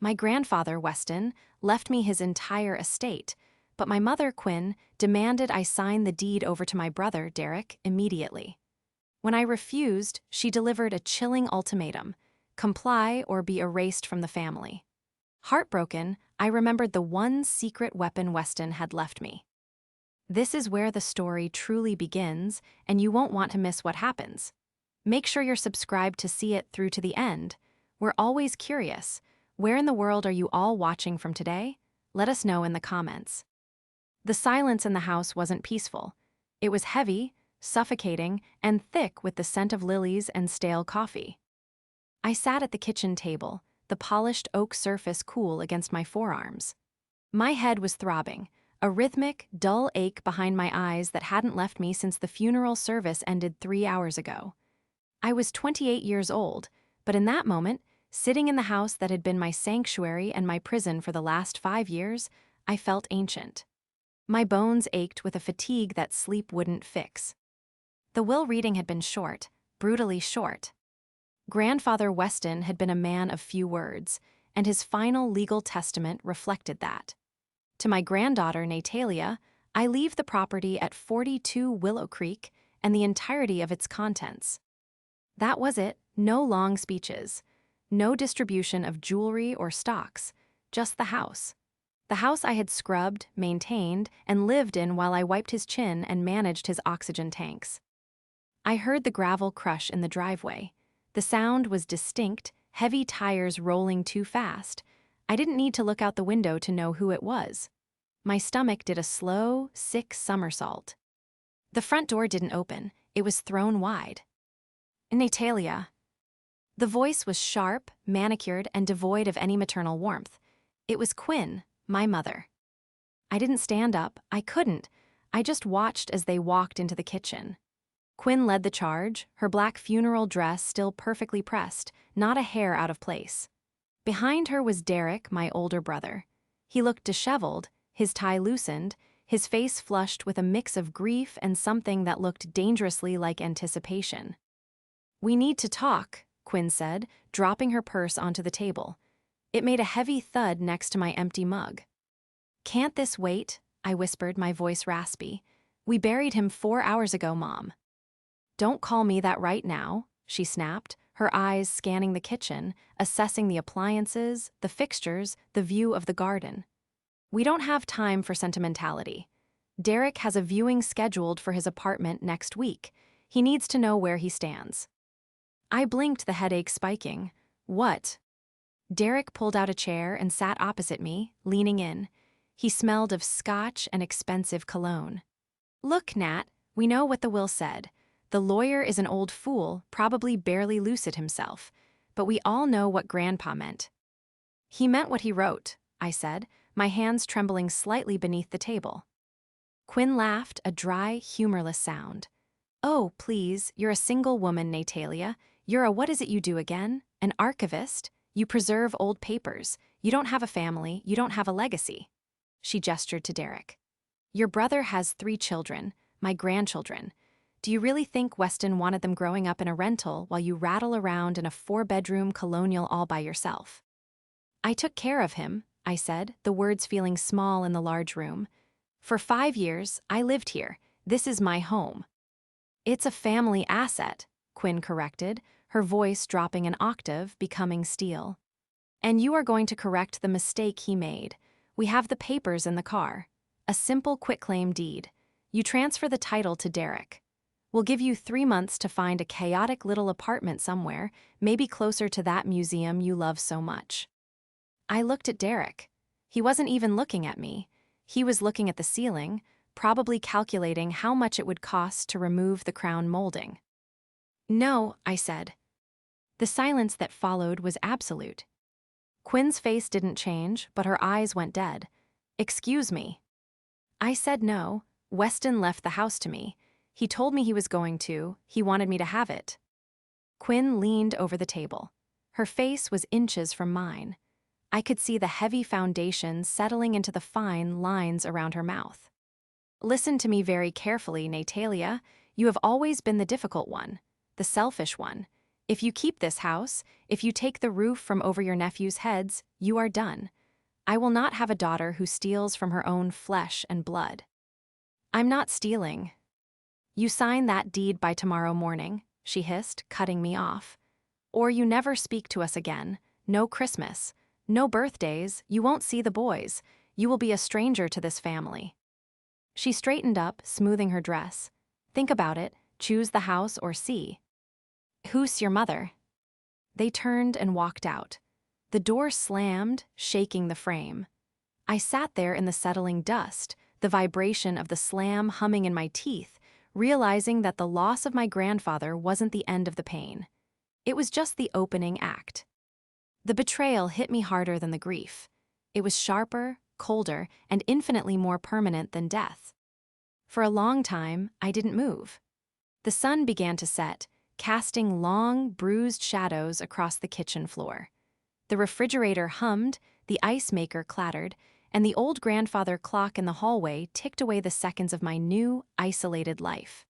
My grandfather, Weston, left me his entire estate, but my mother, Quinn, demanded I sign the deed over to my brother, Derek, immediately. When I refused, she delivered a chilling ultimatum: comply or be erased from the family. Heartbroken, I remembered the one secret weapon Weston had left me. This is where the story truly begins, and you won't want to miss what happens. Make sure you're subscribed to see it through to the end. We're always curious. Where in the world are you all watching from today? Let us know in the comments. The silence in the house wasn't peaceful. It was heavy, suffocating, and thick with the scent of lilies and stale coffee. I sat at the kitchen table, the polished oak surface cool against my forearms. My head was throbbing, a rhythmic, dull ache behind my eyes that hadn't left me since the funeral service ended 3 hours ago. I was 28 years old, but in that moment, sitting in the house that had been my sanctuary and my prison for the last 5 years, I felt ancient. My bones ached with a fatigue that sleep wouldn't fix. The will reading had been short, brutally short. Grandfather Weston had been a man of few words, and his final legal testament reflected that. To my granddaughter, Natalia, I leave the property at 42 Willow Creek and the entirety of its contents. That was it, no long speeches, no distribution of jewelry or stocks, just the house. The house I had scrubbed, maintained, and lived in while I wiped his chin and managed his oxygen tanks. I heard the gravel crush in the driveway. The sound was distinct, heavy tires rolling too fast. I didn't need to look out the window to know who it was. My stomach did a slow, sick somersault. The front door didn't open. It was thrown wide. Natalia. The voice was sharp, manicured, and devoid of any maternal warmth. It was Quinn, my mother. I didn't stand up. I couldn't. I just watched as they walked into the kitchen. Quinn led the charge, her black funeral dress still perfectly pressed, not a hair out of place. Behind her was Derek, my older brother. He looked disheveled, his tie loosened, his face flushed with a mix of grief and something that looked dangerously like anticipation. "We need to talk," Quinn said, dropping her purse onto the table. It made a heavy thud next to my empty mug. "Can't this wait?" I whispered, my voice raspy. "We buried him 4 hours ago, Mom." "Don't call me that right now," she snapped, her eyes scanning the kitchen, assessing the appliances, the fixtures, the view of the garden. "We don't have time for sentimentality. Derek has a viewing scheduled for his apartment next week. He needs to know where he stands." I blinked, the headache spiking. "What?" Derek pulled out a chair and sat opposite me, leaning in. He smelled of scotch and expensive cologne. "Look, Nat, we know what the will said. The lawyer is an old fool, probably barely lucid himself, but we all know what Grandpa meant." "He meant what he wrote," I said, my hands trembling slightly beneath the table. Quinn laughed, a dry, humorless sound. "Oh, please, you're a single woman, Natalia. You're a what is it you do again? An archivist? You preserve old papers. You don't have a family. You don't have a legacy." She gestured to Derek. "Your brother has 3 children, my grandchildren. Do you really think Weston wanted them growing up in a rental while you rattle around in a 4-bedroom colonial all by yourself?" "I took care of him," I said, the words feeling small in the large room. "For 5 years, I lived here. This is my home." "It's a family asset," Quinn corrected, her voice dropping an octave, becoming steel. "And you are going to correct the mistake he made. We have the papers in the car. A simple quitclaim deed. You transfer the title to Derek. We'll give you 3 months to find a chaotic little apartment somewhere, maybe closer to that museum you love so much." I looked at Derek. He wasn't even looking at me. He was looking at the ceiling, probably calculating how much it would cost to remove the crown molding. "No," I said. The silence that followed was absolute. Quinn's face didn't change, but her eyes went dead. "Excuse me." I said no. Weston left the house to me. He told me he was going to. He wanted me to have it. Quinn leaned over the table. Her face was inches from mine. I could see the heavy foundation settling into the fine lines around her mouth. "Listen to me very carefully, Natalia. You have always been the difficult one, the selfish one. If you keep this house, if you take the roof from over your nephews' heads, you are done. I will not have a daughter who steals from her own flesh and blood. I'm not stealing. You sign that deed by tomorrow morning, she hissed, cutting me off. Or you never speak to us again. No Christmas. No birthdays. You won't see the boys. You will be a stranger to this family. She straightened up, smoothing her dress. Think about it. Choose the house or see. Who's your mother? They turned and walked out. The door slammed, shaking the frame. I sat there in the settling dust, the vibration of the slam humming in my teeth, realizing that the loss of my grandfather wasn't the end of the pain. It was just the opening act. The betrayal hit me harder than the grief. It was sharper, colder, and infinitely more permanent than death. For a long time, I didn't move. The sun began to set, casting long, bruised shadows across the kitchen floor. The refrigerator hummed, the ice maker clattered, and the old grandfather clock in the hallway ticked away the seconds of my new, isolated life.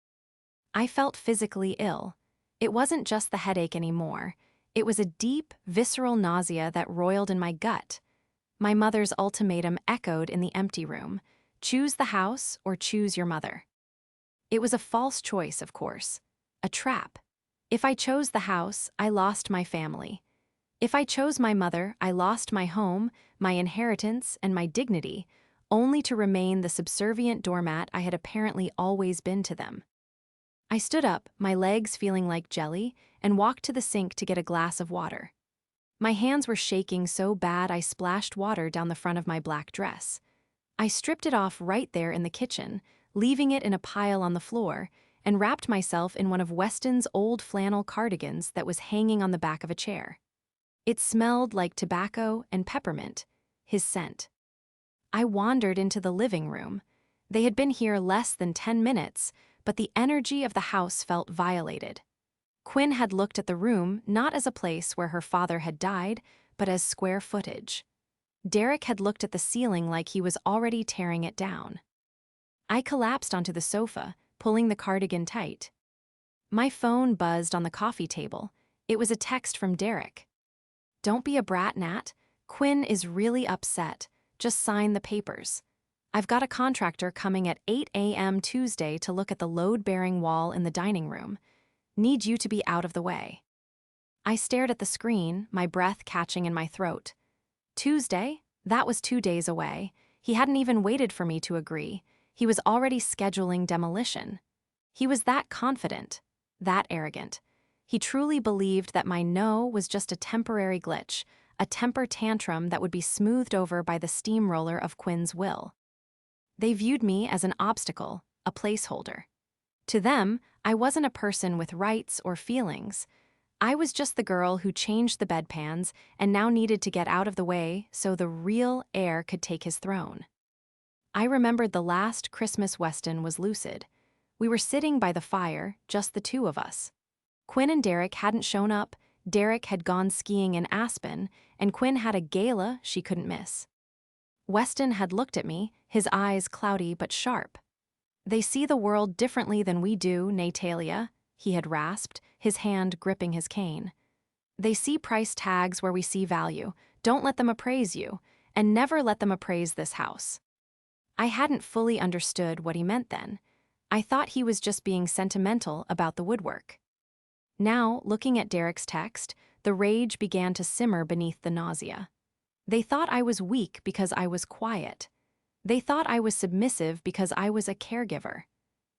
I felt physically ill. It wasn't just the headache anymore. It was a deep, visceral nausea that roiled in my gut. My mother's ultimatum echoed in the empty room. Choose the house or choose your mother. It was a false choice, of course. A trap. If I chose the house, I lost my family. If I chose my mother, I lost my home, my inheritance, and my dignity, only to remain the subservient doormat I had apparently always been to them. I stood up, my legs feeling like jelly, and walked to the sink to get a glass of water. My hands were shaking so bad I splashed water down the front of my black dress. I stripped it off right there in the kitchen, leaving it in a pile on the floor, and wrapped myself in one of Weston's old flannel cardigans that was hanging on the back of a chair. It smelled like tobacco and peppermint, his scent. I wandered into the living room. They had been here less than 10 minutes, but the energy of the house felt violated. Quinn had looked at the room not as a place where her father had died, but as square footage. Derek had looked at the ceiling like he was already tearing it down. I collapsed onto the sofa, pulling the cardigan tight. My phone buzzed on the coffee table. It was a text from Derek. Don't be a brat, Nat. Quinn is really upset. Just sign the papers. I've got a contractor coming at 8 a.m. Tuesday to look at the load-bearing wall in the dining room. Need you to be out of the way. I stared at the screen, my breath catching in my throat. Tuesday? That was 2 days away. He hadn't even waited for me to agree. He was already scheduling demolition. He was that confident, that arrogant. He truly believed that my no was just a temporary glitch, a temper tantrum that would be smoothed over by the steamroller of Quinn's will. They viewed me as an obstacle, a placeholder. To them, I wasn't a person with rights or feelings. I was just the girl who changed the bedpans and now needed to get out of the way so the real heir could take his throne. I remembered the last Christmas Weston was lucid. We were sitting by the fire, just the two of us. Quinn and Derek hadn't shown up, Derek had gone skiing in Aspen, and Quinn had a gala she couldn't miss. Weston had looked at me, his eyes cloudy but sharp. They see the world differently than we do, Natalia, he had rasped, his hand gripping his cane. They see price tags where we see value. Don't let them appraise you, and never let them appraise this house. I hadn't fully understood what he meant then. I thought he was just being sentimental about the woodwork. Now, looking at Derek's text, the rage began to simmer beneath the nausea. They thought I was weak because I was quiet. They thought I was submissive because I was a caregiver.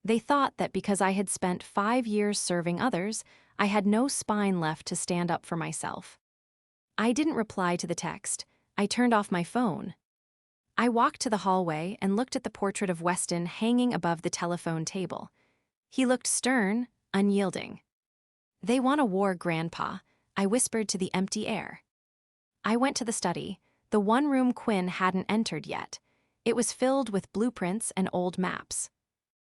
They thought that because I had spent 5 years serving others, I had no spine left to stand up for myself. I didn't reply to the text. I turned off my phone. I walked to the hallway and looked at the portrait of Weston hanging above the telephone table. He looked stern, unyielding. They want a war, Grandpa, I whispered to the empty air. I went to the study, the one room Quinn hadn't entered yet. It was filled with blueprints and old maps.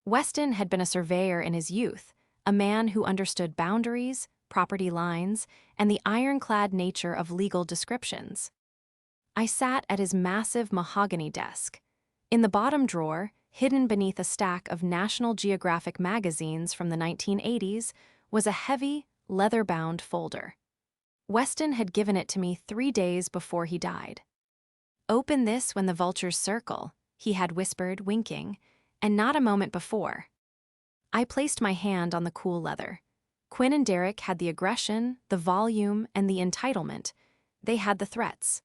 Weston had been a surveyor in his youth, a man who understood boundaries, property lines, and the ironclad nature of legal descriptions. I sat at his massive mahogany desk. In the bottom drawer, hidden beneath a stack of National Geographic magazines from the 1980s, was a heavy, leather-bound folder. Weston had given it to me 3 days before he died. "Open this when the vultures circle," he had whispered, winking, and not a moment before. I placed my hand on the cool leather. Quinn and Derek had the aggression, the volume, and the entitlement. They had the threats.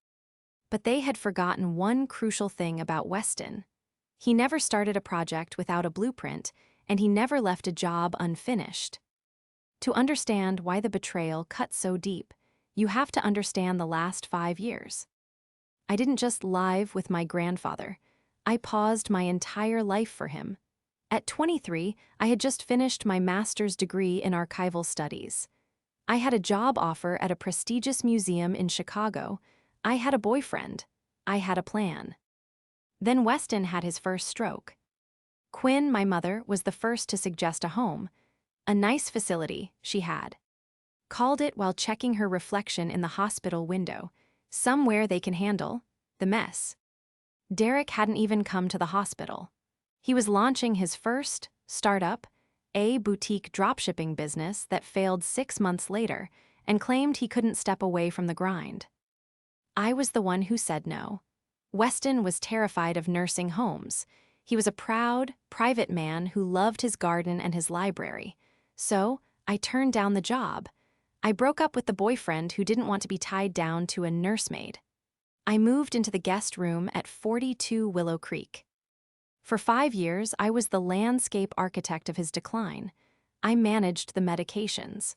But they had forgotten one crucial thing about Weston. He never started a project without a blueprint, and he never left a job unfinished. To understand why the betrayal cut so deep, you have to understand the last 5 years. I didn't just live with my grandfather. I paused my entire life for him. At 23, I had just finished my master's degree in archival studies. I had a job offer at a prestigious museum in Chicago. I had a boyfriend. I had a plan. Then Weston had his first stroke. Quinn, my mother, was the first to suggest a home. A nice facility, she had. Called it while checking her reflection in the hospital window. Somewhere they can handle the mess. Derek hadn't even come to the hospital. He was launching his first startup, a boutique dropshipping business that failed 6 months later and claimed he couldn't step away from the grind. I was the one who said no. Weston was terrified of nursing homes. He was a proud, private man who loved his garden and his library. So, I turned down the job. I broke up with the boyfriend who didn't want to be tied down to a nursemaid. I moved into the guest room at 42 Willow Creek. For 5 years, I was the landscape architect of his decline. I managed the medications.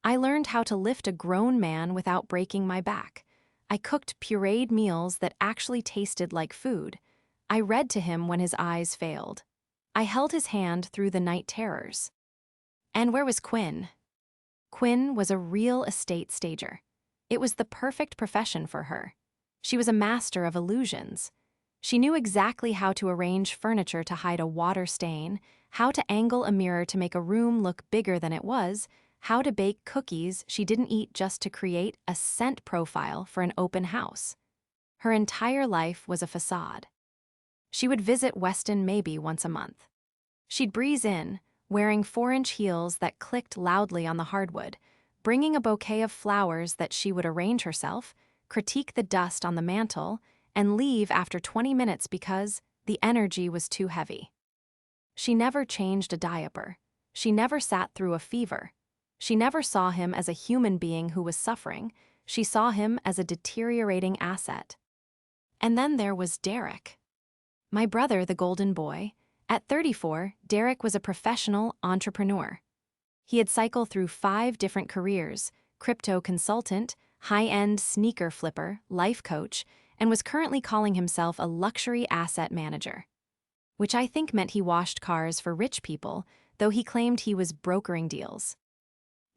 I learned how to lift a grown man without breaking my back. I cooked pureed meals that actually tasted like food. I read to him when his eyes failed. I held his hand through the night terrors. And where was Quinn? Quinn was a real estate stager. It was the perfect profession for her. She was a master of illusions. She knew exactly how to arrange furniture to hide a water stain, how to angle a mirror to make a room look bigger than it was, how to bake cookies she didn't eat just to create a scent profile for an open house. Her entire life was a facade. She would visit Weston maybe once a month. She'd breeze in, wearing 4-inch heels that clicked loudly on the hardwood, bringing a bouquet of flowers that she would arrange herself, critique the dust on the mantel, and leave after 20 minutes because the energy was too heavy. She never changed a diaper. She never sat through a fever. She never saw him as a human being who was suffering. She saw him as a deteriorating asset. And then there was Derek. My brother, the golden boy. At 34, Derek was a professional entrepreneur. He had cycled through 5 different careers: crypto consultant, high-end sneaker flipper, life coach, and was currently calling himself a luxury asset manager. Which I think meant he washed cars for rich people, though he claimed he was brokering deals.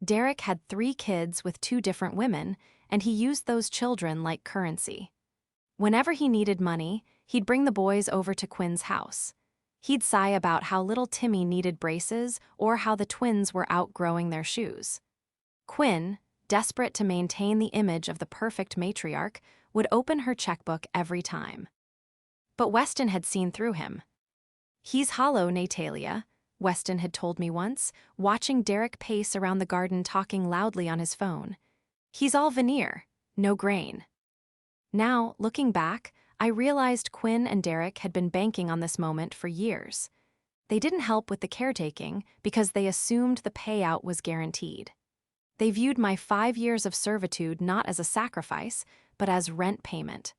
Derek had 3 kids with 2 different women, and he used those children like currency. Whenever he needed money, he'd bring the boys over to Quinn's house. He'd sigh about how little Timmy needed braces or how the twins were outgrowing their shoes. Quinn, desperate to maintain the image of the perfect matriarch, would open her checkbook every time. But Weston had seen through him. "He's hollow, Natalia," Weston had told me once, watching Derek pace around the garden talking loudly on his phone. "He's all veneer, no grain." Now, looking back, I realized Quinn and Derek had been banking on this moment for years. They didn't help with the caretaking because they assumed the payout was guaranteed. They viewed my 5 years of servitude not as a sacrifice, but as rent payment.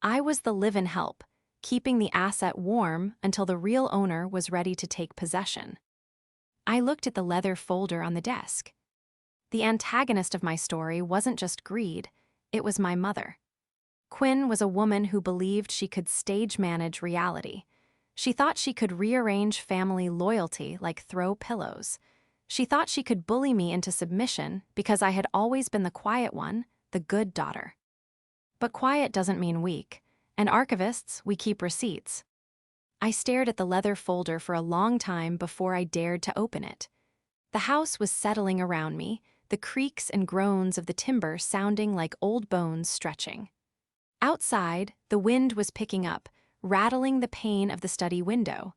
I was the live-in help, keeping the asset warm until the real owner was ready to take possession. I looked at the leather folder on the desk. The antagonist of my story wasn't just greed, it was my mother. Quinn was a woman who believed she could stage manage reality. She thought she could rearrange family loyalty like throw pillows. She thought she could bully me into submission because I had always been the quiet one, the good daughter. But quiet doesn't mean weak, and archivists, we keep receipts. I stared at the leather folder for a long time before I dared to open it. The house was settling around me, the creaks and groans of the timber sounding like old bones stretching. Outside, the wind was picking up, rattling the pane of the study window,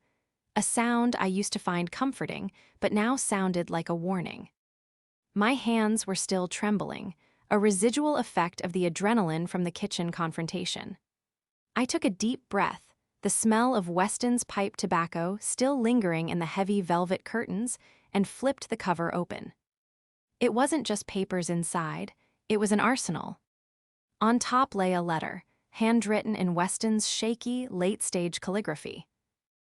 a sound I used to find comforting, but now sounded like a warning. My hands were still trembling, a residual effect of the adrenaline from the kitchen confrontation. I took a deep breath, the smell of Weston's pipe tobacco still lingering in the heavy velvet curtains, and flipped the cover open. It wasn't just papers inside, it was an arsenal. On top lay a letter, handwritten in Weston's shaky, late-stage calligraphy.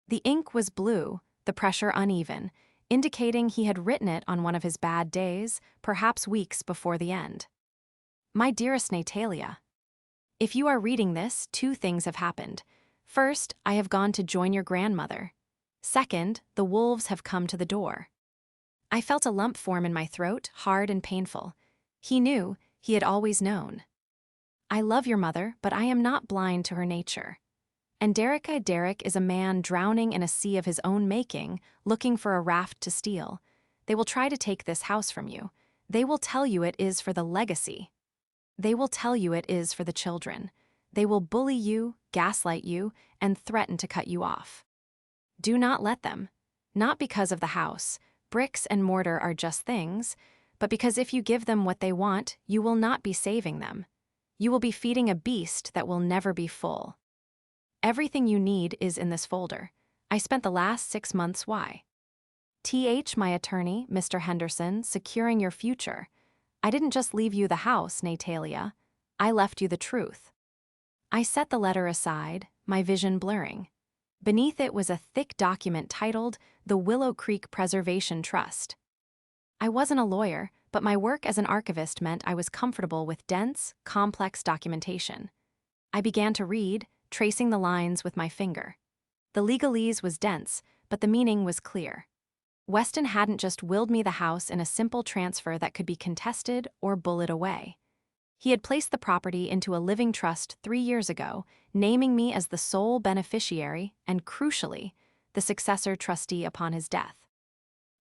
The ink was blue, the pressure uneven, indicating he had written it on one of his bad days, perhaps weeks before the end. My dearest Natalia, if you are reading this, two things have happened. First, I have gone to join your grandmother. Second, the wolves have come to the door. I felt a lump form in my throat, hard and painful. He knew, he had always known. I love your mother, but I am not blind to her nature. And Derek is a man drowning in a sea of his own making, looking for a raft to steal. They will try to take this house from you. They will tell you it is for the legacy. They will tell you it is for the children. They will bully you, gaslight you, and threaten to cut you off. Do not let them. Not because of the house. Bricks and mortar are just things, but because if you give them what they want, you will not be saving them. You will be feeding a beast that will never be full. Everything you need is in this folder. I spent the last 6 months my attorney, Mr. Henderson, securing your future. I didn't just leave you the house, Natalia. I left you the truth. I set the letter aside, my vision blurring. Beneath it was a thick document titled The Willow Creek Preservation Trust. I wasn't a lawyer, but my work as an archivist meant I was comfortable with dense, complex documentation. I began to read, tracing the lines with my finger. The legalese was dense, but the meaning was clear. Weston hadn't just willed me the house in a simple transfer that could be contested or bullied away. He had placed the property into a living trust 3 years ago, naming me as the sole beneficiary and, crucially, the successor trustee upon his death.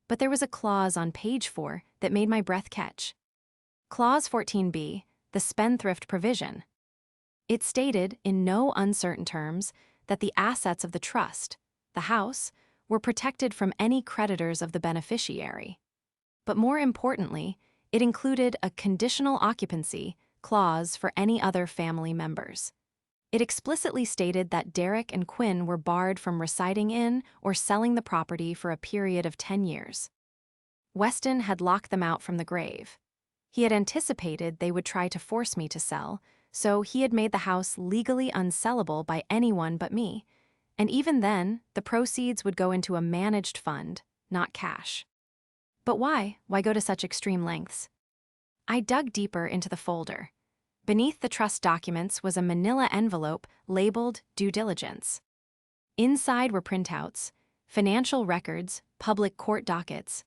But there was a clause on page 4 that made my breath catch. Clause 14b, the spendthrift provision. It stated, in no uncertain terms, that the assets of the trust, the house, were protected from any creditors of the beneficiary. But more importantly, it included a conditional occupancy clause for any other family members. It explicitly stated that Derek and Quinn were barred from residing in or selling the property for a period of 10 years. Weston had locked them out from the grave. He had anticipated they would try to force me to sell, so he had made the house legally unsellable by anyone but me, and even then, the proceeds would go into a managed fund, not cash. But why? Why go to such extreme lengths? I dug deeper into the folder. Beneath the trust documents was a manila envelope labeled Due Diligence. Inside were printouts, financial records, public court dockets.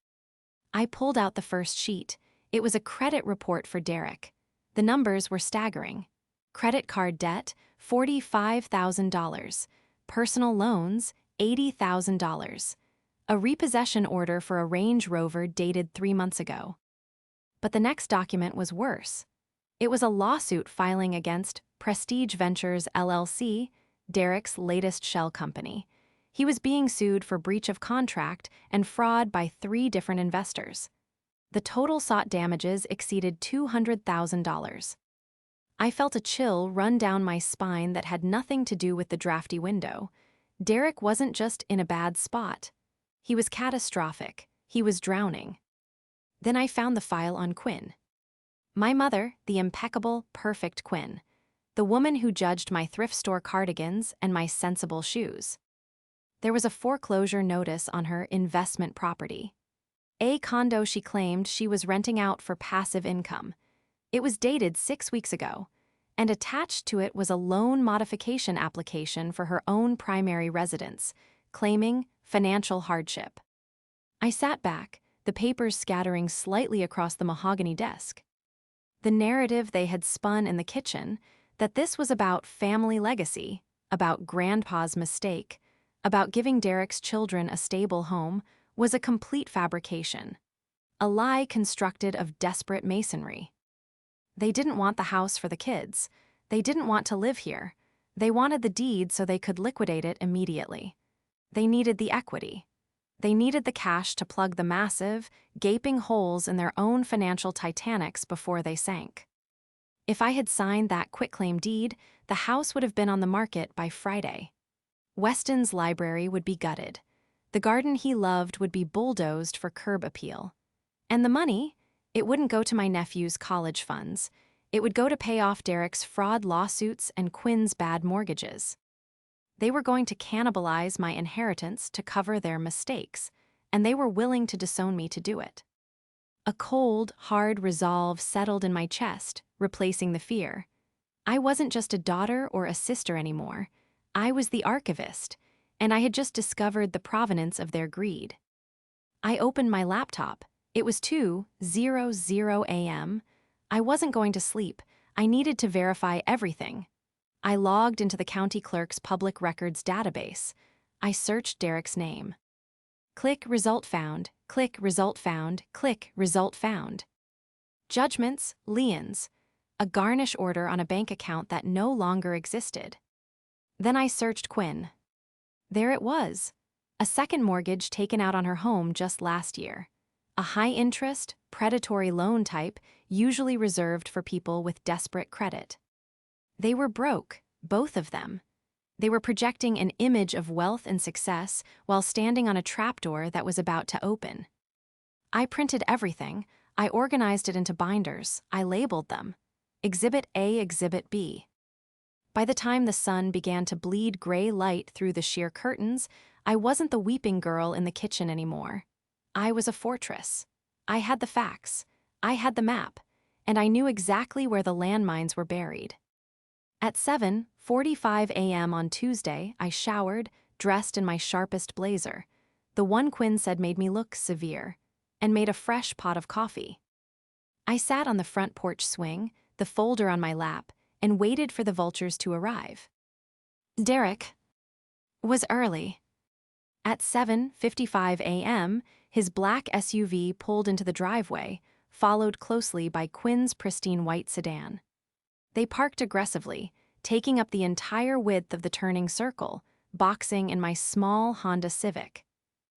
I pulled out the first sheet. It was a credit report for Derek. The numbers were staggering. Credit card debt, $45,000. Personal loans, $80,000. A repossession order for a Range Rover dated 3 months ago. But the next document was worse. It was a lawsuit filing against Prestige Ventures LLC, Derek's latest shell company. He was being sued for breach of contract and fraud by 3 different investors. The total sought damages exceeded $200,000. I felt a chill run down my spine that had nothing to do with the drafty window. Derek wasn't just in a bad spot. He was catastrophic. He was drowning. Then I found the file on Quinn. My mother, the impeccable, perfect Quinn. The woman who judged my thrift store cardigans and my sensible shoes. There was a foreclosure notice on her investment property. A condo she claimed she was renting out for passive income. It was dated 6 weeks ago, and attached to it was a loan modification application for her own primary residence, claiming financial hardship. I sat back, the papers scattering slightly across the mahogany desk. The narrative they had spun in the kitchen, that this was about family legacy, about Grandpa's mistake, about giving Derek's children a stable home, was a complete fabrication. A lie constructed of desperate masonry. They didn't want the house for the kids. They didn't want to live here. They wanted the deed so they could liquidate it immediately. They needed the equity. They needed the cash to plug the massive, gaping holes in their own financial Titanics before they sank. If I had signed that quitclaim deed, the house would have been on the market by Friday. Weston's library would be gutted. The garden he loved would be bulldozed for curb appeal. And the money? It wouldn't go to my nephew's college funds. It would go to pay off Derek's fraud lawsuits and Quinn's bad mortgages. They were going to cannibalize my inheritance to cover their mistakes, and they were willing to disown me to do it. A cold, hard resolve settled in my chest, replacing the fear. I wasn't just a daughter or a sister anymore. I was the archivist, and I had just discovered the provenance of their greed. I opened my laptop. It was 2:00 a.m. I wasn't going to sleep. I needed to verify everything. I logged into the county clerk's public records database. I searched Derek's name. Click result found, click result found, click result found. Judgments, liens. A garnish order on a bank account that no longer existed. Then I searched Quinn. There it was. A second mortgage taken out on her home just last year. A high-interest, predatory loan type usually reserved for people with desperate credit. They were broke, both of them. They were projecting an image of wealth and success while standing on a trapdoor that was about to open. I printed everything. I organized it into binders. I labeled them. Exhibit A, Exhibit B. By the time the sun began to bleed gray light through the sheer curtains, I wasn't the weeping girl in the kitchen anymore. I was a fortress. I had the facts. I had the map. And I knew exactly where the landmines were buried. At 7:45 a.m. on Tuesday, I showered, dressed in my sharpest blazer, the one Quinn said made me look severe, and made a fresh pot of coffee. I sat on the front porch swing, the folder on my lap, and waited for the vultures to arrive. Derek was early. At 7:55 a.m., his black SUV pulled into the driveway, followed closely by Quinn's pristine white sedan. They parked aggressively, taking up the entire width of the turning circle, boxing in my small Honda Civic.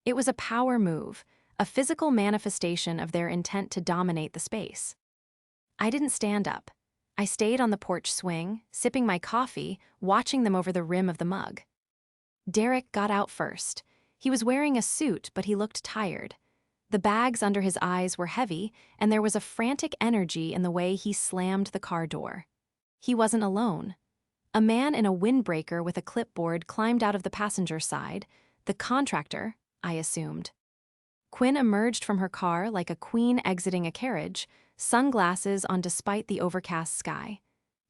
It was a power move, a physical manifestation of their intent to dominate the space. I didn't stand up. I stayed on the porch swing, sipping my coffee, watching them over the rim of the mug. Derek got out first. He was wearing a suit, but he looked tired. The bags under his eyes were heavy, and there was a frantic energy in the way he slammed the car door. He wasn't alone. A man in a windbreaker with a clipboard climbed out of the passenger side, the contractor, I assumed. Quinn emerged from her car like a queen exiting a carriage, sunglasses on despite the overcast sky.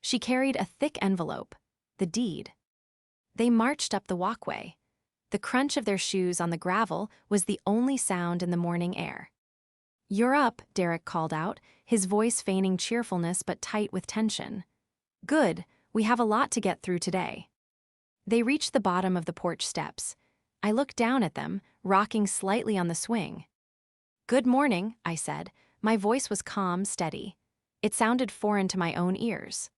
She carried a thick envelope, the deed. They marched up the walkway. The crunch of their shoes on the gravel was the only sound in the morning air. "You're up," Derek called out, his voice feigning cheerfulness but tight with tension. "Good, we have a lot to get through today." They reached the bottom of the porch steps. I looked down at them, rocking slightly on the swing. "Good morning," I said. My voice was calm, steady. It sounded foreign to my own ears.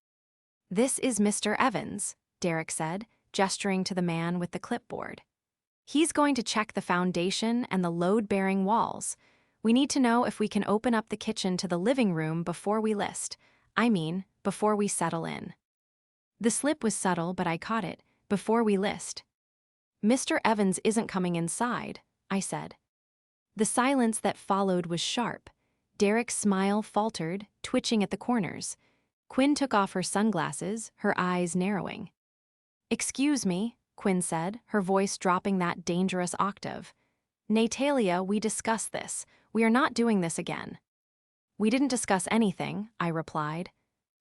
"This is Mr. Evans," Derek said, gesturing to the man with the clipboard. "He's going to check the foundation and the load-bearing walls. We need to know if we can open up the kitchen to the living room before we list. Before we settle in." The slip was subtle, but I caught it. Before we list. "Mr. Evans isn't coming inside," I said. The silence that followed was sharp. Derek's smile faltered, twitching at the corners. Quinn took off her sunglasses, her eyes narrowing. "Excuse me," Quinn said, her voice dropping that dangerous octave. "Natalia, we discussed this. We are not doing this again." "We didn't discuss anything," I replied.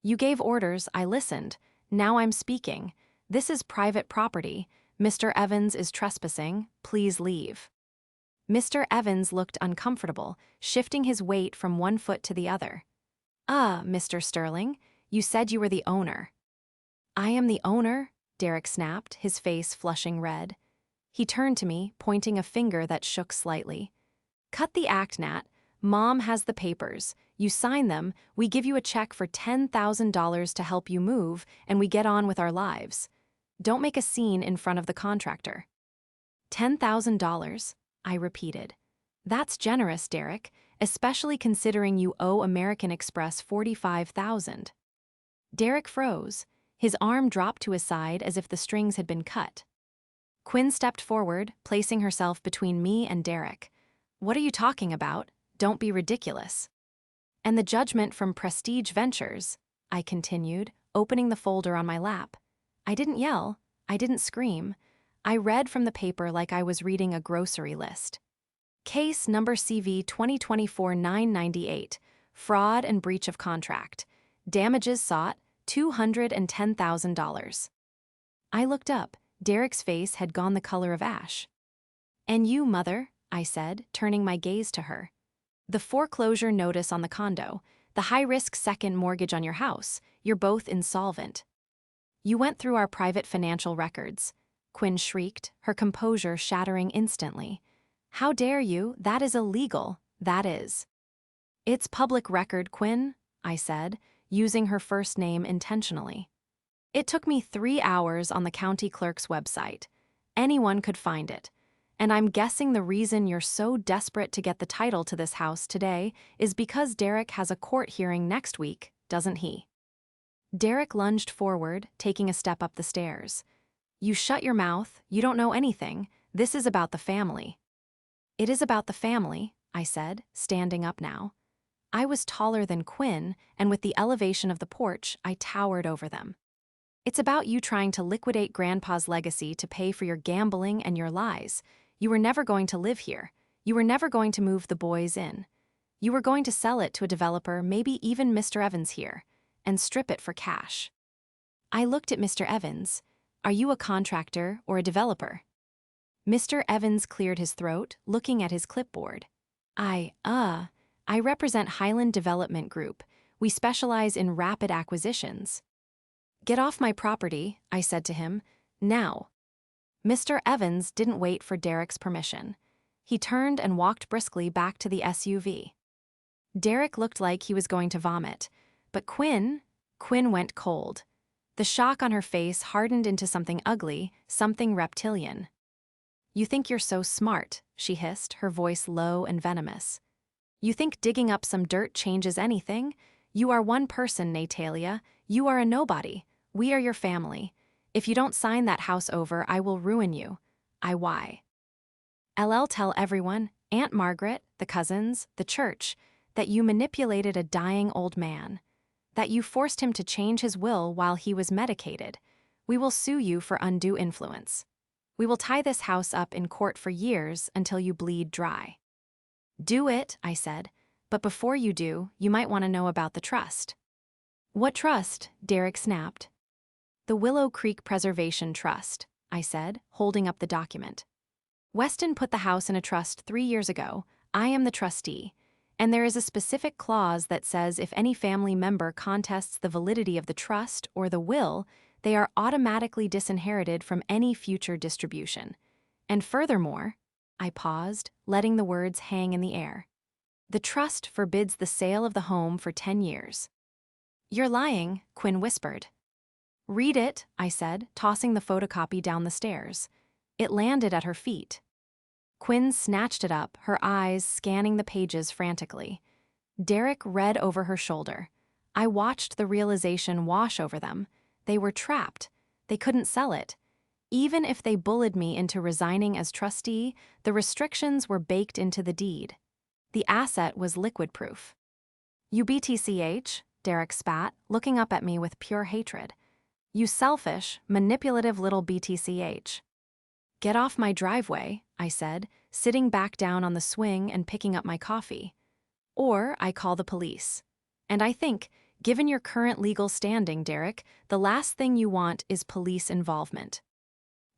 "You gave orders, I listened. Now I'm speaking. This is private property. Mr. Evans is trespassing. Please leave." Mr. Evans looked uncomfortable, shifting his weight from one foot to the other. Mr. Sterling, you said you were the owner." "I am the owner," Derek snapped, his face flushing red. He turned to me, pointing a finger that shook slightly. "Cut the act, Nat. Mom has the papers. You sign them, we give you a check for $10,000 to help you move, and we get on with our lives. Don't make a scene in front of the contractor." $10,000? I repeated. That's generous, Derek, especially considering you owe American Express $45,000. Derek froze. His arm dropped to his side as if the strings had been cut. Quinn stepped forward, placing herself between me and Derek. What are you talking about? Don't be ridiculous. And the judgment from Prestige Ventures, I continued, opening the folder on my lap. I didn't yell. I didn't scream. I read from the paper like I was reading a grocery list. Case number CV 2024-998, fraud and breach of contract. Damages sought, $210,000. I looked up. Derek's face had gone the color of ash. And you, mother, I said, turning my gaze to her. The foreclosure notice on the condo, the high-risk second mortgage on your house, you're both insolvent. You went through our private financial records. Quinn shrieked, her composure shattering instantly. How dare you? That is illegal. That is. It's public record, Quinn, I said, using her first name intentionally. It took me 3 hours on the county clerk's website. Anyone could find it. And I'm guessing the reason you're so desperate to get the title to this house today is because Derek has a court hearing next week, doesn't he? Derek lunged forward, taking a step up the stairs. You shut your mouth, you don't know anything. This is about the family. It is about the family, I said, standing up now. I was taller than Quinn, and with the elevation of the porch, I towered over them. It's about you trying to liquidate Grandpa's legacy to pay for your gambling and your lies. You were never going to live here. You were never going to move the boys in. You were going to sell it to a developer, maybe even Mr. Evans here, and strip it for cash. I looked at Mr. Evans. Are you a contractor or a developer? Mr. Evans cleared his throat, looking at his clipboard. I represent Highland Development Group. We specialize in rapid acquisitions. Get off my property, I said to him, now. Mr. Evans didn't wait for Derek's permission. He turned and walked briskly back to the SUV. Derek looked like he was going to vomit, but Quinn went cold. The shock on her face hardened into something ugly, something reptilian. You think you're so smart, she hissed, her voice low and venomous. You think digging up some dirt changes anything? You are one person, Natalia. You are a nobody. We are your family. If you don't sign that house over, I will ruin you. Why? LL tell everyone, Aunt Margaret, the cousins, the church, that you manipulated a dying old man. That you forced him to change his will while he was medicated. We will sue you for undue influence. We will tie this house up in court for years until you bleed dry. Do it, I said, but before you do, you might want to know about the trust. What trust? Derek snapped. The Willow Creek Preservation Trust, I said, holding up the document. Weston put the house in a trust 3 years ago. I am the trustee, and there is a specific clause that says if any family member contests the validity of the trust or the will, they are automatically disinherited from any future distribution. And furthermore, I paused, letting the words hang in the air. The trust forbids the sale of the home for 10 years. You're lying, Quinn whispered. Read it, I said, tossing the photocopy down the stairs. It landed at her feet. Quinn snatched it up, her eyes scanning the pages frantically. Derek read over her shoulder. I watched the realization wash over them. They were trapped. They couldn't sell it. Even if they bullied me into resigning as trustee, the restrictions were baked into the deed. The asset was liquid-proof. You BTCH, Derek spat, looking up at me with pure hatred. You selfish, manipulative little BTCH. Get off my driveway, I said, sitting back down on the swing and picking up my coffee. Or I call the police. And I think, given your current legal standing, Derek, the last thing you want is police involvement.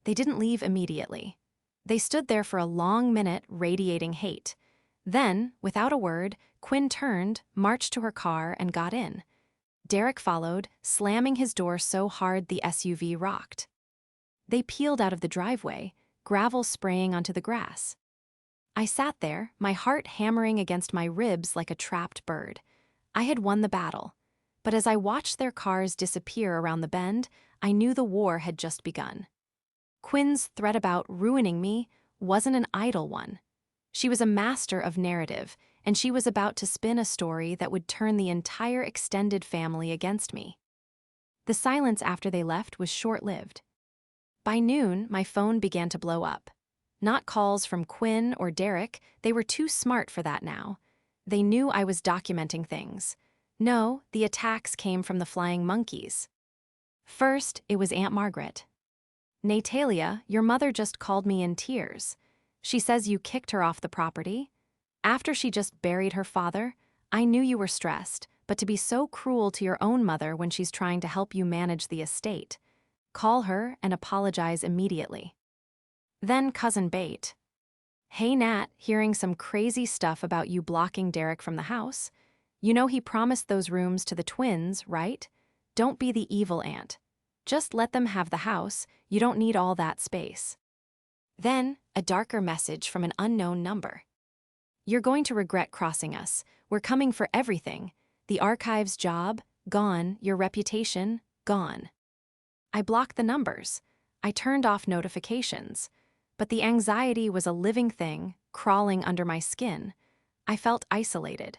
They didn't leave immediately. They stood there for a long minute, radiating hate. Then, without a word, Quinn turned, marched to her car, and got in. Derek followed, slamming his door so hard the SUV rocked. They peeled out of the driveway, gravel spraying onto the grass. I sat there, my heart hammering against my ribs like a trapped bird. I had won the battle. But as I watched their cars disappear around the bend, I knew the war had just begun. Quinn's threat about ruining me wasn't an idle one. She was a master of narrative, and she was about to spin a story that would turn the entire extended family against me. The silence after they left was short-lived. By noon, my phone began to blow up. Not calls from Quinn or Derek, they were too smart for that now. They knew I was documenting things. No, the attacks came from the flying monkeys. First, it was Aunt Margaret. "Natalia, your mother just called me in tears. She says you kicked her off the property. After she just buried her father, I knew you were stressed, but to be so cruel to your own mother when she's trying to help you manage the estate. Call her and apologize immediately." Then Cousin Bate. "Hey Nat, hearing some crazy stuff about you blocking Derek from the house. You know he promised those rooms to the twins, right? Don't be the evil aunt. Just let them have the house, you don't need all that space." Then, a darker message from an unknown number. "You're going to regret crossing us. We're coming for everything. The archives job, gone. Your reputation, gone." I blocked the numbers. I turned off notifications. But the anxiety was a living thing, crawling under my skin. I felt isolated.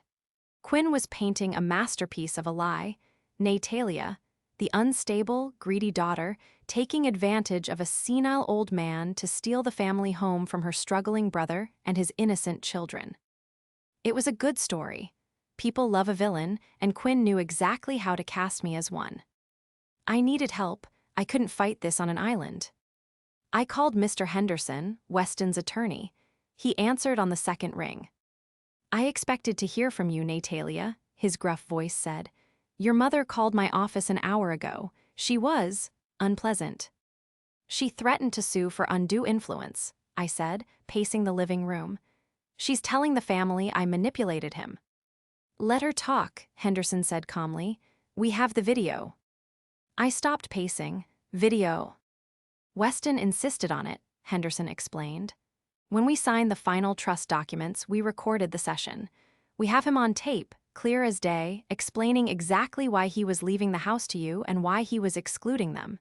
Quinn was painting a masterpiece of a lie. Natalia, the unstable, greedy daughter, taking advantage of a senile old man to steal the family home from her struggling brother and his innocent children. It was a good story. People love a villain, and Quinn knew exactly how to cast me as one. I needed help. I couldn't fight this on an island. I called Mr. Henderson, Weston's attorney. He answered on the second ring. "I expected to hear from you, Natalia," his gruff voice said. "Your mother called my office an hour ago. She was unpleasant." "She threatened to sue for undue influence," I said, pacing the living room. "She's telling the family I manipulated him." "Let her talk," Henderson said calmly. "We have the video." I stopped pacing. "Video." "Weston insisted on it," Henderson explained. "When we signed the final trust documents, we recorded the session. We have him on tape, clear as day, explaining exactly why he was leaving the house to you and why he was excluding them.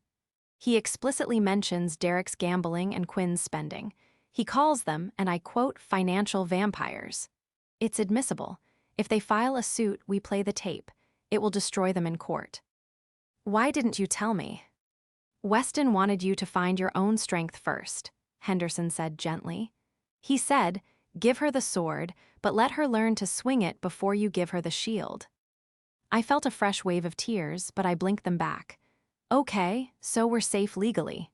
He explicitly mentions Derek's gambling and Quinn's spending. He calls them, and I quote, financial vampires. It's admissible. If they file a suit, we play the tape. It will destroy them in court." "Why didn't you tell me?" "Weston wanted you to find your own strength first," Henderson said gently. He said, "Give her the sword, but let her learn to swing it before you give her the shield." I felt a fresh wave of tears, but I blinked them back. "Okay, so we're safe legally."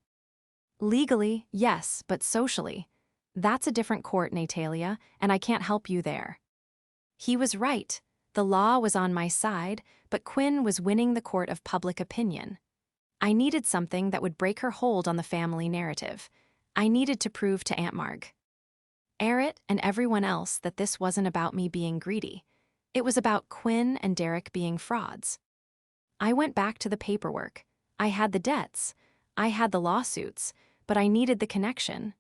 "Legally, yes, but socially. That's a different court, Natalia, and I can't help you there." He was right. The law was on my side, but Quinn was winning the court of public opinion. I needed something that would break her hold on the family narrative. I needed to prove to Aunt Marg, Errett, and everyone else that this wasn't about me being greedy. It was about Quinn and Derek being frauds. I went back to the paperwork. I had the debts. I had the lawsuits, but I needed the connection.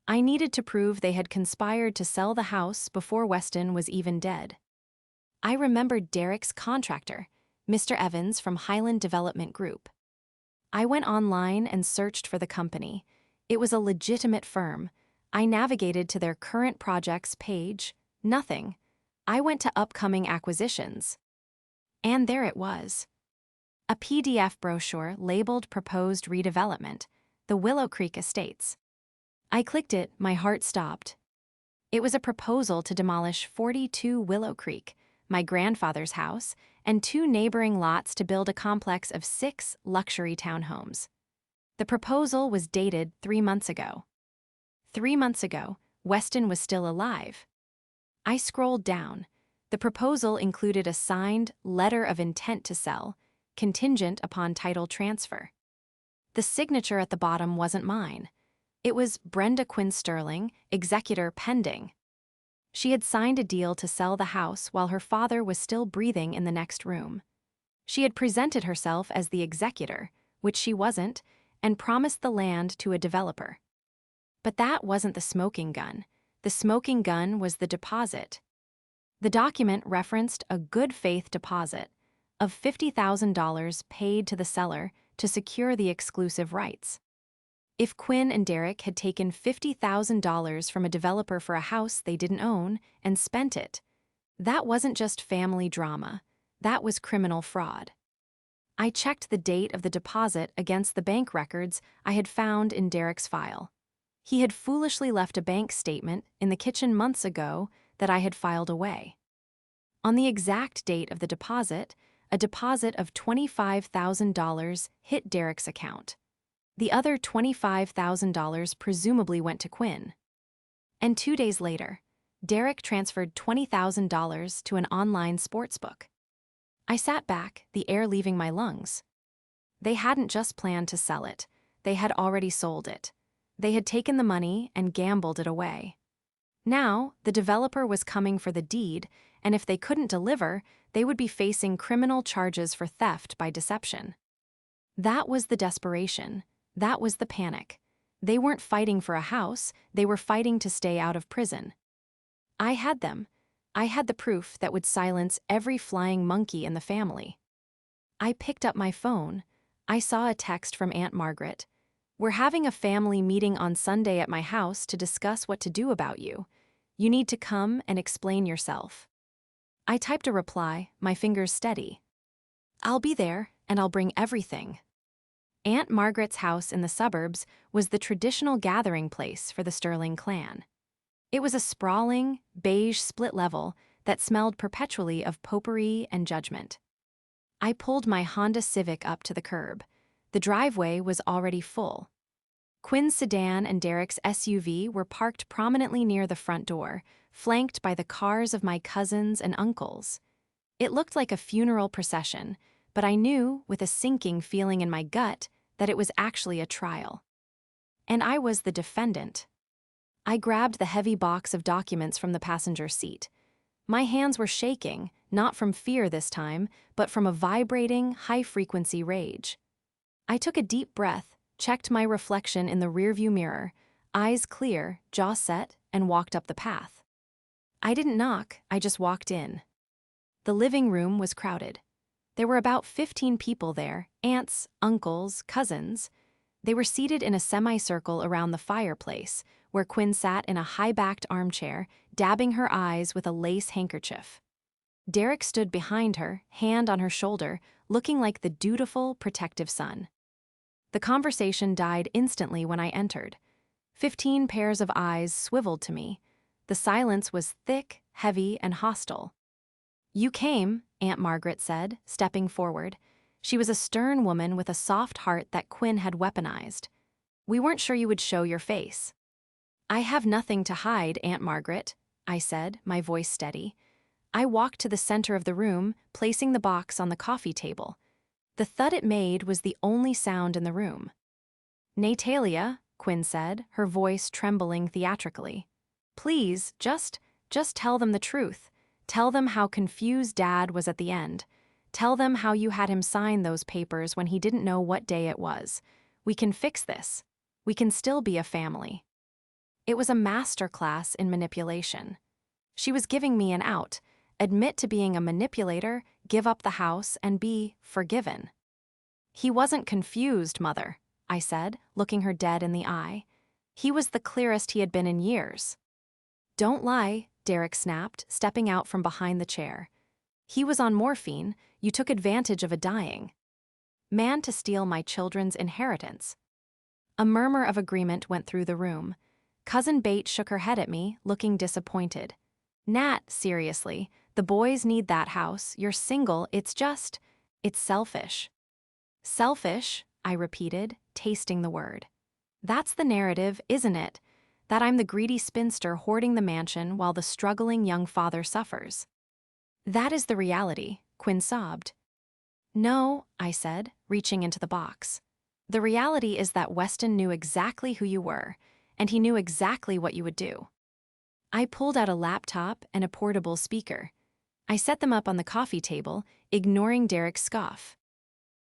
I needed to prove they had conspired to sell the house before Weston was even dead. I remembered Derek's contractor, Mr. Evans from Highland Development Group. I went online and searched for the company. It was a legitimate firm. I navigated to their current projects page. Nothing. I went to upcoming acquisitions. And there it was. A PDF brochure labeled Proposed Redevelopment, the Willow Creek Estates. I clicked it, my heart stopped. It was a proposal to demolish 42 Willow Creek, my grandfather's house, and 2 neighboring lots to build a complex of 6 luxury townhomes. The proposal was dated 3 months ago. 3 months ago, Weston was still alive. I scrolled down. The proposal included a signed letter of intent to sell, contingent upon title transfer. The signature at the bottom wasn't mine. It was Brenda Quinn Sterling, executor pending. She had signed a deal to sell the house while her father was still breathing in the next room. She had presented herself as the executor, which she wasn't, and promised the land to a developer. But that wasn't the smoking gun. The smoking gun was the deposit. The document referenced a good faith deposit of $50,000 paid to the seller to secure the exclusive rights. If Quinn and Derek had taken $50,000 from a developer for a house they didn't own and spent it, that wasn't just family drama, that was criminal fraud. I checked the date of the deposit against the bank records I had found in Derek's file. He had foolishly left a bank statement in the kitchen months ago that I had filed away. On the exact date of the deposit, a deposit of $25,000 hit Derek's account. The other $25,000 presumably went to Quinn. And 2 days later, Derek transferred $20,000 to an online sportsbook. I sat back, the air leaving my lungs. They hadn't just planned to sell it, they had already sold it. They had taken the money and gambled it away. Now, the developer was coming for the deed, and if they couldn't deliver, they would be facing criminal charges for theft by deception. That was the desperation. That was the panic. They weren't fighting for a house, they were fighting to stay out of prison. I had them. I had the proof that would silence every flying monkey in the family. I picked up my phone. I saw a text from Aunt Margaret. "We're having a family meeting on Sunday at my house to discuss what to do about you. You need to come and explain yourself." I typed a reply, my fingers steady. "I'll be there, and I'll bring everything." Aunt Margaret's house in the suburbs was the traditional gathering place for the Sterling clan. It was a sprawling, beige split level that smelled perpetually of potpourri and judgment. I pulled my Honda Civic up to the curb. The driveway was already full. Quinn's sedan and Derek's SUV were parked prominently near the front door, flanked by the cars of my cousins and uncles. It looked like a funeral procession, but I knew, with a sinking feeling in my gut, that it was actually a trial. And I was the defendant. I grabbed the heavy box of documents from the passenger seat. My hands were shaking, not from fear this time, but from a vibrating, high-frequency rage. I took a deep breath, checked my reflection in the rearview mirror, eyes clear, jaw set, and walked up the path. I didn't knock, I just walked in. The living room was crowded. There were about 15 people there, aunts, uncles, cousins. They were seated in a semicircle around the fireplace, where Quinn sat in a high-backed armchair, dabbing her eyes with a lace handkerchief. Derek stood behind her, hand on her shoulder, looking like the dutiful, protective son. The conversation died instantly when I entered. 15 pairs of eyes swiveled to me. The silence was thick, heavy, and hostile. "You came," Aunt Margaret said, stepping forward. She was a stern woman with a soft heart that Quinn had weaponized. "We weren't sure you would show your face." "I have nothing to hide, Aunt Margaret," I said, my voice steady. I walked to the center of the room, placing the box on the coffee table. The thud it made was the only sound in the room. "Natalia," Quinn said, her voice trembling theatrically. "Please, just tell them the truth. Tell them how confused Dad was at the end. Tell them how you had him sign those papers when he didn't know what day it was. We can fix this. We can still be a family." It was a masterclass in manipulation. She was giving me an out. Admit to being a manipulator, give up the house, and be forgiven. "He wasn't confused, Mother," I said, looking her dead in the eye. "He was the clearest he had been in years." "Don't lie," Derek snapped, stepping out from behind the chair. "He was on morphine. You took advantage of a dying man to steal my children's inheritance." A murmur of agreement went through the room. Cousin Bate shook her head at me, looking disappointed. "Nat, seriously, the boys need that house. You're single, it's selfish." "Selfish," I repeated, tasting the word. "That's the narrative, isn't it? That I'm the greedy spinster hoarding the mansion while the struggling young father suffers." "That is the reality," Quinn sobbed. "No," I said, reaching into the box. "The reality is that Weston knew exactly who you were, and he knew exactly what you would do." I pulled out a laptop and a portable speaker. I set them up on the coffee table, ignoring Derek's scoff.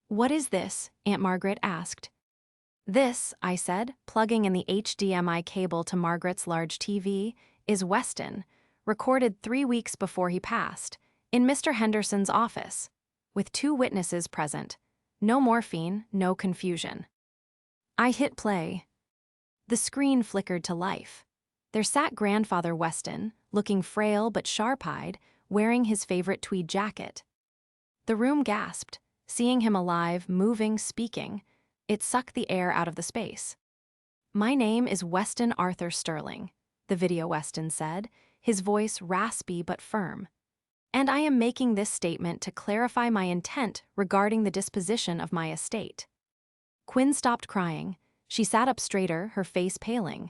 "What is this?" Aunt Margaret asked. "This," I said, plugging in the HDMI cable to Margaret's large TV, "is Weston, recorded 3 weeks before he passed, in Mr. Henderson's office, with 2 witnesses present. No morphine, no confusion." I hit play. The screen flickered to life. There sat grandfather Weston, looking frail but sharp-eyed, wearing his favorite tweed jacket. The room gasped, seeing him alive, moving, speaking. It sucked the air out of the space. "My name is Weston Arthur Sterling," the video Weston said, his voice raspy but firm. "And I am making this statement to clarify my intent regarding the disposition of my estate." Quinn stopped crying. She sat up straighter, her face paling.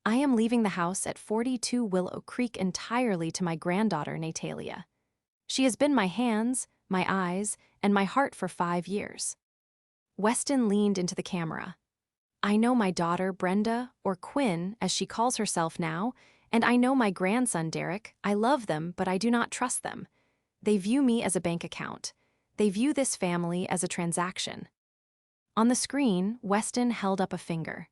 "I am leaving the house at 42 Willow Creek entirely to my granddaughter, Natalia. She has been my hands, my eyes, and my heart for 5 years." Weston leaned into the camera. "I know my daughter, Brenda, or Quinn, as she calls herself now, and I know my grandson, Derek. I love them, but I do not trust them. They view me as a bank account. They view this family as a transaction." On the screen, Weston held up a finger.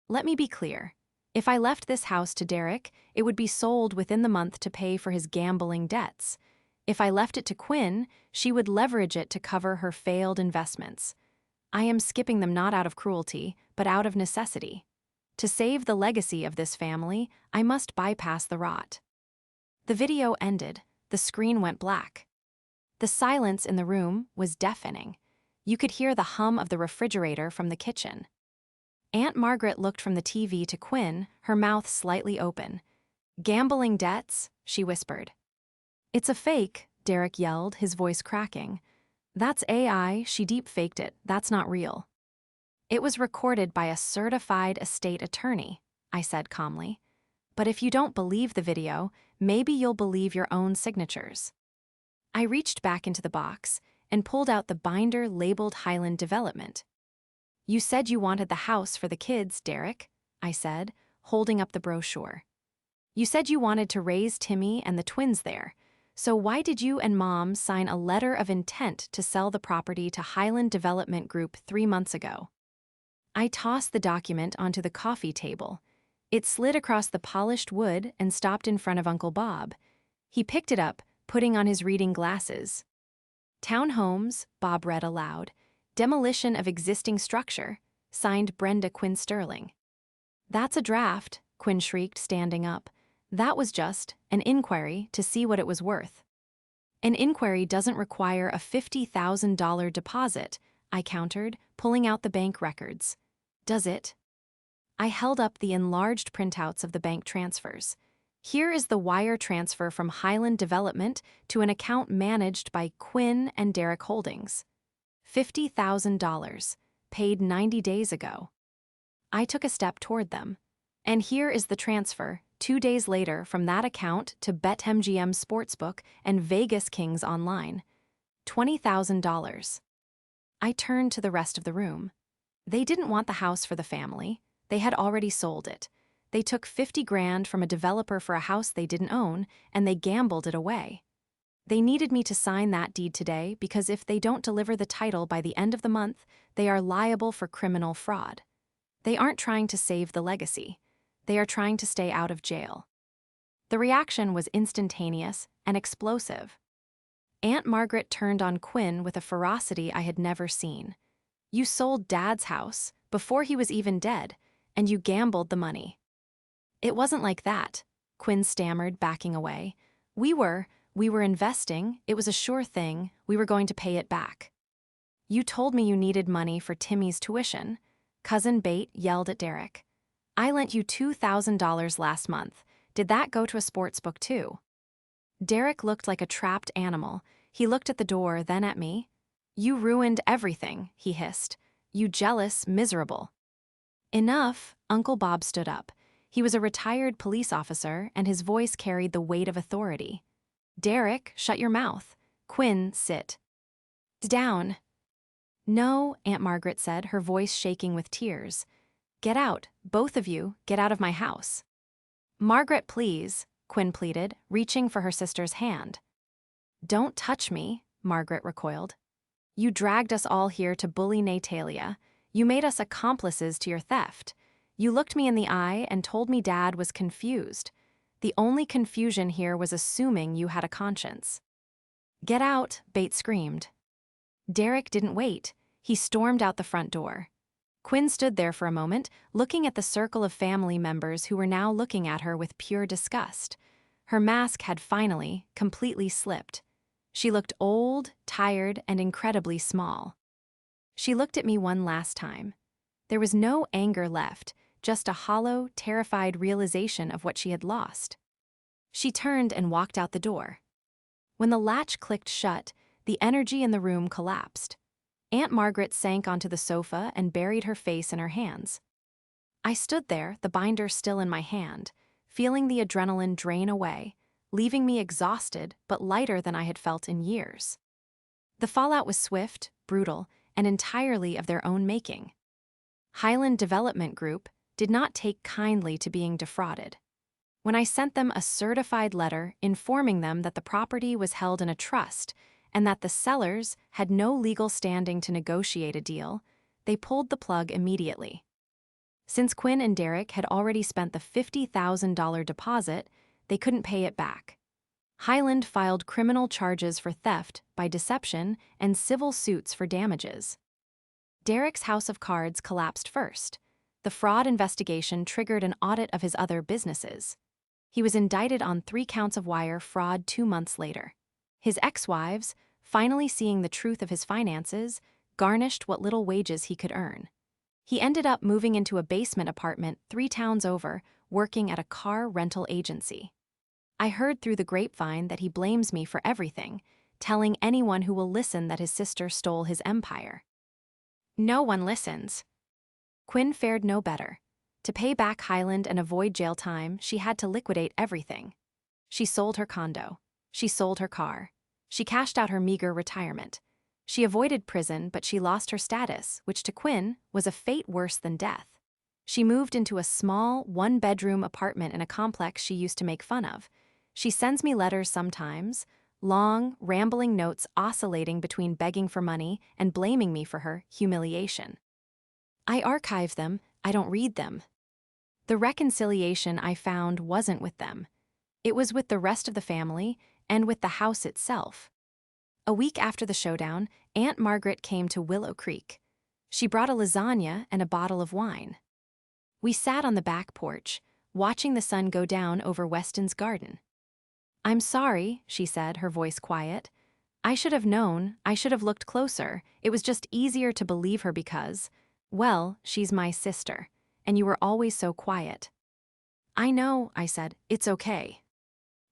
"Let me be clear. If I left this house to Derek, it would be sold within the month to pay for his gambling debts. If I left it to Quinn, she would leverage it to cover her failed investments. I am skipping them not out of cruelty, but out of necessity. To save the legacy of this family, I must bypass the rot." The video ended. The screen went black. The silence in the room was deafening. You could hear the hum of the refrigerator from the kitchen. Aunt Margaret looked from the TV to Quinn, her mouth slightly open. "Gambling debts?" she whispered. "It's a fake," Derek yelled, his voice cracking. "That's AI, she deep-faked it, that's not real." "It was recorded by a certified estate attorney," I said calmly. "But if you don't believe the video, maybe you'll believe your own signatures." I reached back into the box and pulled out the binder labeled Highland Development. "You said you wanted the house for the kids, Derek," I said, holding up the brochure. "You said you wanted to raise Timmy and the twins there. So why did you and Mom sign a letter of intent to sell the property to Highland Development Group 3 months ago?" I tossed the document onto the coffee table. It slid across the polished wood and stopped in front of Uncle Bob. He picked it up, putting on his reading glasses. "Townhomes," Bob read aloud. "Demolition of existing structure. Signed Brenda Quinn Sterling." "That's a draft," Quinn shrieked, standing up. "That was just an inquiry to see what it was worth." "An inquiry doesn't require a $50,000 deposit," I countered, pulling out the bank records. "Does it?" I held up the enlarged printouts of the bank transfers. "Here is the wire transfer from Highland Development to an account managed by Quinn and Derek Holdings. $50,000, paid 90 days ago." I took a step toward them. "And here is the transfer, 2 days later, from that account to BetMGM Sportsbook and Vegas Kings Online. $20,000. I turned to the rest of the room. They didn't want the house for the family. They had already sold it. They took 50 grand from a developer for a house they didn't own, and they gambled it away. They needed me to sign that deed today because if they don't deliver the title by the end of the month, they are liable for criminal fraud. They aren't trying to save the legacy. They are trying to stay out of jail." The reaction was instantaneous and explosive. Aunt Margaret turned on Quinn with a ferocity I had never seen. "You sold Dad's house before he was even dead, and you gambled the money." "It wasn't like that," Quinn stammered, backing away. We were investing, it was a sure thing, we were going to pay it back." "You told me you needed money for Timmy's tuition," Cousin Bate yelled at Derek. "I lent you $2,000 last month. Did that go to a sportsbook too?" Derek looked like a trapped animal. He looked at the door, then at me. "You ruined everything," he hissed. "You jealous, miserable." "Enough," Uncle Bob stood up. He was a retired police officer, and his voice carried the weight of authority. "Derek, shut your mouth. Quinn, sit down." "No," Aunt Margaret said, her voice shaking with tears. "Get out, both of you, get out of my house." "Margaret, please," Quinn pleaded, reaching for her sister's hand. "Don't touch me," Margaret recoiled. "You dragged us all here to bully Natalia. You made us accomplices to your theft. You looked me in the eye and told me Dad was confused. The only confusion here was assuming you had a conscience." "Get out," Bates screamed. Derek didn't wait. He stormed out the front door. Quinn stood there for a moment, looking at the circle of family members who were now looking at her with pure disgust. Her mask had finally, completely slipped. She looked old, tired, and incredibly small. She looked at me one last time. There was no anger left, just a hollow, terrified realization of what she had lost. She turned and walked out the door. When the latch clicked shut, the energy in the room collapsed. Aunt Margaret sank onto the sofa and buried her face in her hands. I stood there, the binder still in my hand, feeling the adrenaline drain away, leaving me exhausted but lighter than I had felt in years. The fallout was swift, brutal, and entirely of their own making. Highland Development Group did not take kindly to being defrauded. When I sent them a certified letter informing them that the property was held in a trust and that the sellers had no legal standing to negotiate a deal, they pulled the plug immediately. Since Quinn and Derek had already spent the $50,000 deposit, they couldn't pay it back. Highland filed criminal charges for theft by deception and civil suits for damages. Derek's house of cards collapsed first. The fraud investigation triggered an audit of his other businesses. He was indicted on 3 counts of wire fraud 2 months later. His ex-wives, finally seeing the truth of his finances, garnished what little wages he could earn. He ended up moving into a basement apartment 3 towns over, working at a car rental agency. I heard through the grapevine that he blames me for everything, telling anyone who will listen that his sister stole his empire. No one listens. Quinn fared no better. To pay back Highland and avoid jail time, she had to liquidate everything. She sold her condo. She sold her car. She cashed out her meager retirement. She avoided prison, but she lost her status, which to Quinn was a fate worse than death. She moved into a small, 1-bedroom apartment in a complex she used to make fun of. She sends me letters sometimes, long, rambling notes oscillating between begging for money and blaming me for her humiliation. I archive them, I don't read them. The reconciliation I found wasn't with them. It was with the rest of the family and with the house itself. A week after the showdown, Aunt Margaret came to Willow Creek. She brought a lasagna and a bottle of wine. We sat on the back porch, watching the sun go down over Weston's garden. "I'm sorry," she said, her voice quiet. "I should have known, I should have looked closer. It was just easier to believe her because, well, she's my sister, and you were always so quiet." "I know," I said. "It's okay."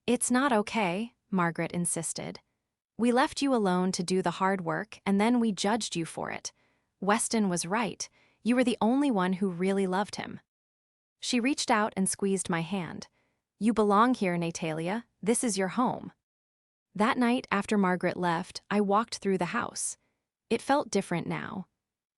"It's not okay," Margaret insisted. "We left you alone to do the hard work, and then we judged you for it. Weston was right. You were the only one who really loved him." She reached out and squeezed my hand. "You belong here, Natalia. This is your home." That night, after Margaret left, I walked through the house. It felt different now.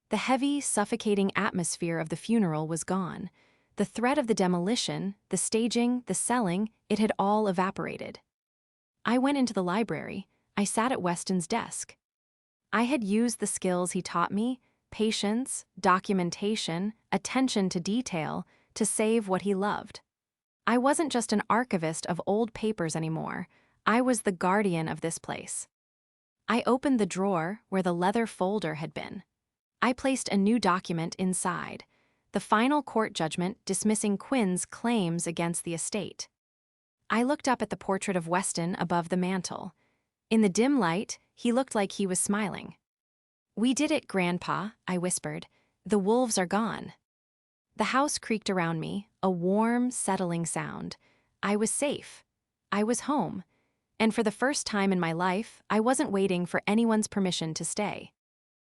The heavy, suffocating atmosphere of the funeral was gone. The threat of the demolition, the staging, the selling, it had all evaporated. I went into the library. I sat at Weston's desk. I had used the skills he taught me, patience, documentation, attention to detail, to save what he loved. I wasn't just an archivist of old papers anymore. I was the guardian of this place. I opened the drawer where the leather folder had been. I placed a new document inside, the final court judgment dismissing Quinn's claims against the estate. I looked up at the portrait of Weston above the mantel. In the dim light, he looked like he was smiling. "We did it, Grandpa," I whispered. "The wolves are gone." The house creaked around me, a warm, settling sound. I was safe. I was home. And for the first time in my life, I wasn't waiting for anyone's permission to stay.